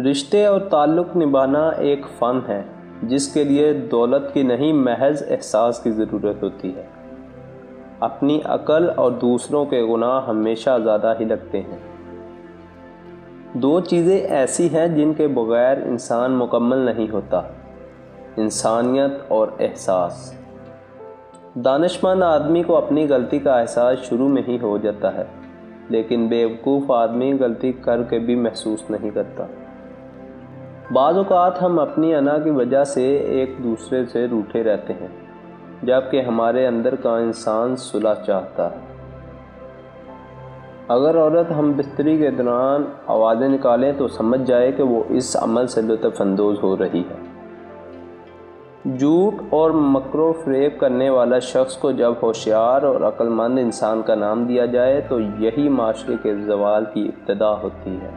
رشتے اور تعلق نبھانا ایک فن ہے جس کے لیے دولت کی نہیں محض احساس کی ضرورت ہوتی ہے۔ اپنی عقل اور دوسروں کے گناہ ہمیشہ زیادہ ہی لگتے ہیں۔ دو چیزیں ایسی ہیں جن کے بغیر انسان مکمل نہیں ہوتا: انسانیت اور احساس۔ دانشمند آدمی کو اپنی غلطی کا احساس شروع میں ہی ہو جاتا ہے، لیکن بیوقوف آدمی غلطی کر کے بھی محسوس نہیں کرتا۔ بعض اوقات ہم اپنی انا کی وجہ سے ایک دوسرے سے روٹھے رہتے ہیں، جبکہ ہمارے اندر کا انسان صلح چاہتا ہے۔ اگر عورت ہم بستری کے دوران آوازیں نکالے تو سمجھ جائے کہ وہ اس عمل سے لطف اندوز ہو رہی ہے۔ جھوٹ اور مکر و فریب کرنے والا شخص کو جب ہوشیار اور عقل مند انسان کا نام دیا جائے تو یہی معاشرے کے زوال کی ابتدا ہوتی ہے۔